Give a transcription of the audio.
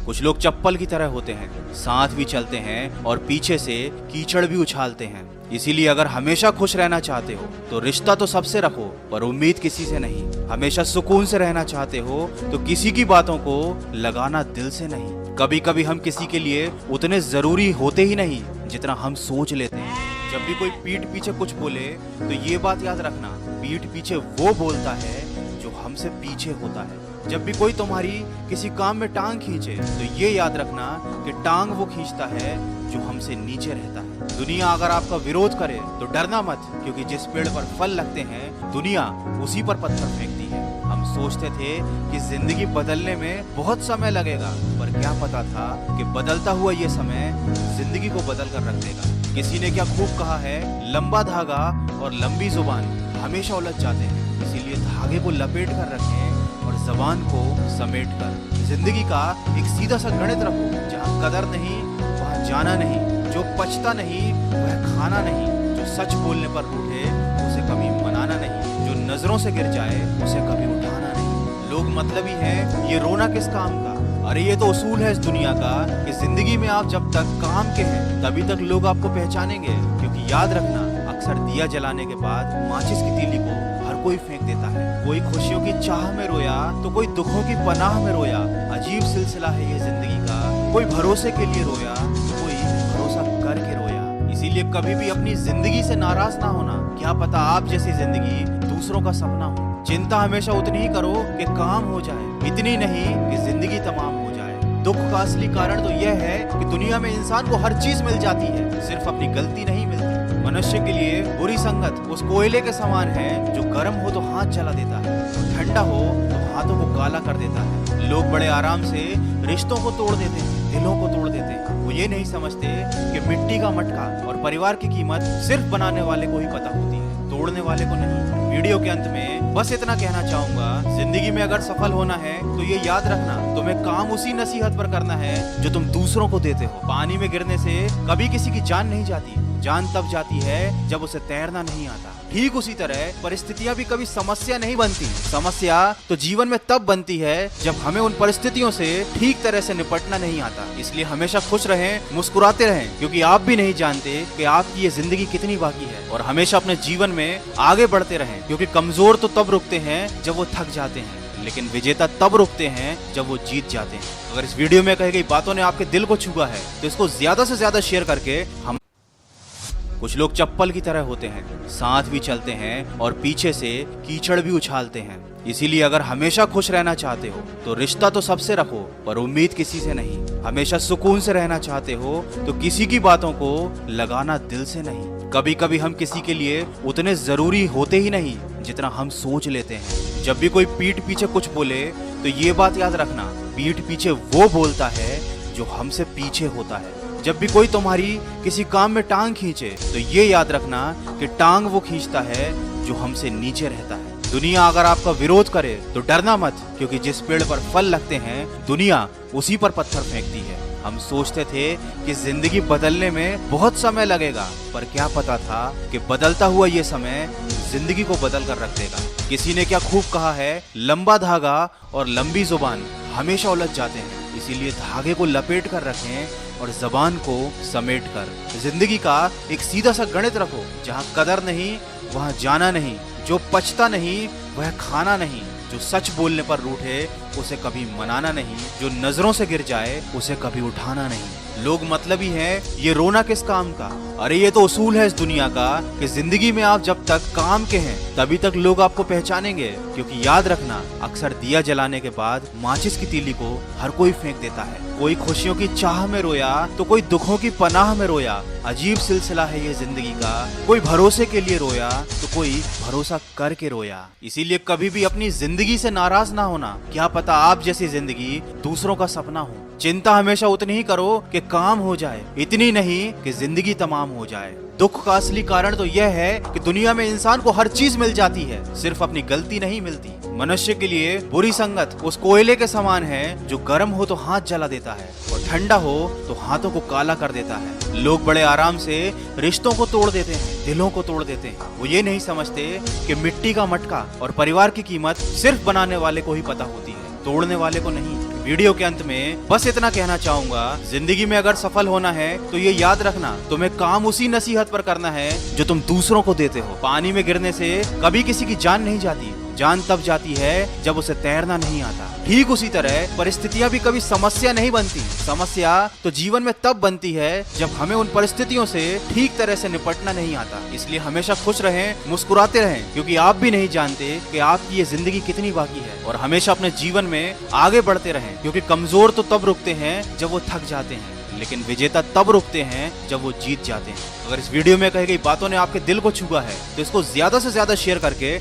कुछ लोग चप्पल की तरह होते हैं, साथ भी चलते हैं और पीछे से कीचड़ भी उछालते हैं। इसीलिए अगर हमेशा खुश रहना चाहते हो तो रिश्ता तो सबसे रखो, पर उम्मीद किसी से नहीं। हमेशा सुकून से रहना चाहते हो तो किसी की बातों को लगाना दिल से नहीं। कभी कभी हम किसी के लिए उतने जरूरी होते ही नहीं जितना हम सोच लेते हैं। जब भी कोई पीठ पीछे कुछ बोले तो ये बात याद रखना, पीठ पीछे वो बोलता है जो हमसे पीछे होता है। जब भी कोई तुम्हारी किसी काम में टांग खींचे तो ये याद रखना कि टांग वो खींचता है जो हमसे नीचे रहता है। दुनिया अगर आपका विरोध करे तो डरना मत, क्योंकि जिस पेड़ पर फल लगते हैं दुनिया उसी पर पत्थर फेंकती है। हम सोचते थे कि जिंदगी बदलने में बहुत समय लगेगा, पर क्या पता था कि बदलता हुआ ये समय जिंदगी को बदल कर रख देगा। किसी ने क्या खूब कहा है, लंबा धागा और लंबी जुबान हमेशा उलझ जाते हैं। इसीलिए धागे को लपेट कर रखें और जबान को समेट कर। जिंदगी का एक सीधा सा गणित रखो, जहाँ कदर नहीं वहाँ जाना नहीं, जो पचता नहीं वह खाना नहीं, जो सच बोलने पर रूठे उसे कभी मनाना नहीं, जो नजरों से गिर जाए उसे कभी उठाना नहीं। लोग मतलबी है, ये रोना किस काम का। अरे ये तो उसूल है इस दुनिया का कि जिंदगी में आप जब तक काम के हैं तभी तक लोग आपको पहचानेंगे। क्योंकि याद रखना, अक्सर दिया जलाने के बाद माचिस की तीली को हर कोई फेंक देता है। कोई खुशियों की चाह में रोया तो कोई दुखों की पनाह में रोया। अजीब सिलसिला है ये जिंदगी का, कोई भरोसे के लिए रोया तो कोई भरोसा करके रोया। इसीलिए कभी भी अपनी जिंदगी से नाराज ना होना, क्या पता आप जैसी जिंदगी दूसरों का सपना हो। चिंता हमेशा उतनी ही करो कि काम हो जाए, इतनी नहीं कि जिंदगी तमाम हो जाए। दुख का असली कारण तो यह है कि दुनिया में इंसान को हर चीज मिल जाती है, सिर्फ अपनी गलती नहीं मिलती। मनुष्य के लिए बुरी संगत उस कोयले के समान है जो गर्म हो तो हाथ जला देता है, ठंडा हो तो हाथों को काला कर देता है। लोग बड़े आराम से रिश्तों को तोड़ देते हैं, दिलों को तोड़ देते हैं। वो ये नहीं समझते कि मिट्टी का मटका और परिवार की कीमत सिर्फ बनाने वाले को ही पता होती है, तोड़ने वाले को नहीं। वीडियो के अंत में बस इतना कहना चाहूंगा, जिंदगी में अगर सफल होना है तो ये याद रखना, तुम्हें काम उसी नसीहत पर करना है जो तुम दूसरों को देते हो। पानी में गिरने से कभी किसी की जान नहीं जाती, जान तब जाती है जब उसे तैरना नहीं आता। ठीक उसी तरह परिस्थितियां भी कभी समस्या नहीं बनती, समस्या तो जीवन में तब बनती है जब हमें उन परिस्थितियों से ठीक तरह से निपटना नहीं आता। इसलिए हमेशा खुश रहें, मुस्कुराते रहें, क्योंकि आप भी नहीं जानते कि आपकी ये जिंदगी कितनी बाकी है। और हमेशा अपने जीवन में आगे बढ़ते रहें, क्योंकि कमजोर तो तब रुकते हैं जब वो थक जाते हैं, लेकिन विजेता तब रुकते हैं जब वो जीत जाते हैं। अगर इस वीडियो में कही गई बातों ने आपके दिल को छुआ है तो इसको ज्यादा से ज्यादा शेयर करके हम। कुछ लोग चप्पल की तरह होते हैं, साथ भी चलते हैं और पीछे से कीचड़ भी उछालते हैं। इसीलिए अगर हमेशा खुश रहना चाहते हो तो रिश्ता तो सबसे रखो, पर उम्मीद किसी से नहीं। हमेशा सुकून से रहना चाहते हो तो किसी की बातों को लगाना दिल से नहीं। कभी कभी हम किसी के लिए उतने जरूरी होते ही नहीं जितना हम सोच लेते हैं। जब भी कोई पीठ पीछे कुछ बोले तो ये बात याद रखना, पीठ पीछे वो बोलता है जो हमसे पीछे होता है। जब भी कोई तुम्हारी किसी काम में टांग खींचे तो ये याद रखना कि टांग वो खींचता है जो हमसे नीचे रहता है। दुनिया अगर आपका विरोध करे तो डरना मत, क्योंकि जिस पेड़ पर फल लगते हैं दुनिया उसी पर पत्थर फेंकती है। हम सोचते थे कि जिंदगी बदलने में बहुत समय लगेगा, पर क्या पता था कि बदलता हुआ ये समय जिंदगी को बदल कर रख देगा। किसी ने क्या खूब कहा है, लंबा धागा और लंबी जुबान हमेशा उलझ जाते हैं। इसीलिए धागे को लपेट कर रखें और जबान को समेट कर। जिंदगी का एक सीधा सा गणित रखो, जहाँ कदर नहीं वहाँ जाना नहीं, जो पचता नहीं वह खाना नहीं, जो सच बोलने पर रूठे उसे कभी मनाना नहीं, जो नजरों से गिर जाए उसे कभी उठाना नहीं। लोग मतलबी है, ये रोना किस काम का। अरे ये तो उसूल है इस दुनिया का कि जिंदगी में आप जब तक काम के हैं तभी तक लोग आपको पहचानेंगे। क्योंकि याद रखना, अक्सर दिया जलाने के बाद माचिस की तीली को हर कोई फेंक देता है। कोई खुशियों की चाह में रोया तो कोई दुखों की पनाह में रोया। अजीब सिलसिला है ये जिंदगी का, कोई भरोसे के लिए रोया तो कोई भरोसा करके रोया। इसीलिए कभी भी अपनी जिंदगी से नाराज ना होना, क्या पता आप जैसी जिंदगी दूसरों का सपना हो। चिंता हमेशा उतनी ही करो कि काम हो जाए, इतनी नहीं कि जिंदगी तमाम हो जाए। दुख का असली कारण तो यह है कि दुनिया में इंसान को हर चीज मिल जाती है, सिर्फ अपनी गलती नहीं मिलती। मनुष्य के लिए बुरी संगत उस कोयले के समान है जो गर्म हो तो हाथ जला देता है और ठंडा हो तो हाथों को काला कर देता है। लोग बड़े आराम से रिश्तों को तोड़ देते हैं, दिलों को तोड़ देते हैं। वो ये नहीं समझते कि मिट्टी का मटका और परिवार की कीमत सिर्फ बनाने वाले को ही पता होती है, तोड़ने वाले को नहीं। वीडियो के अंत में बस इतना कहना चाहूंगा, जिंदगी में अगर सफल होना है तो ये याद रखना, तुम्हें काम उसी नसीहत पर करना है जो तुम दूसरों को देते हो। पानी में गिरने से कभी किसी की जान नहीं जाती, जान तब जाती है जब उसे तैरना नहीं आता। ठीक उसी तरह परिस्थितियां भी कभी समस्या नहीं बनती, समस्या तो जीवन में तब बनती है जब हमें उन परिस्थितियों से ठीक तरह से निपटना नहीं आता। इसलिए हमेशा खुश रहें, मुस्कुराते रहें, क्योंकि आप भी नहीं जानते कि आपकी ये जिंदगी कितनी बाकी है। और हमेशा अपने जीवन में आगे बढ़ते रहें, क्योंकि कमजोर तो तब रुकते हैं जब वो थक जाते हैं, लेकिन विजेता तब रुकते हैं जब वो जीत जाते हैं। अगर इस वीडियो में कही गई बातों ने आपके दिल को छुआ है तो इसको ज्यादा से ज्यादा शेयर करके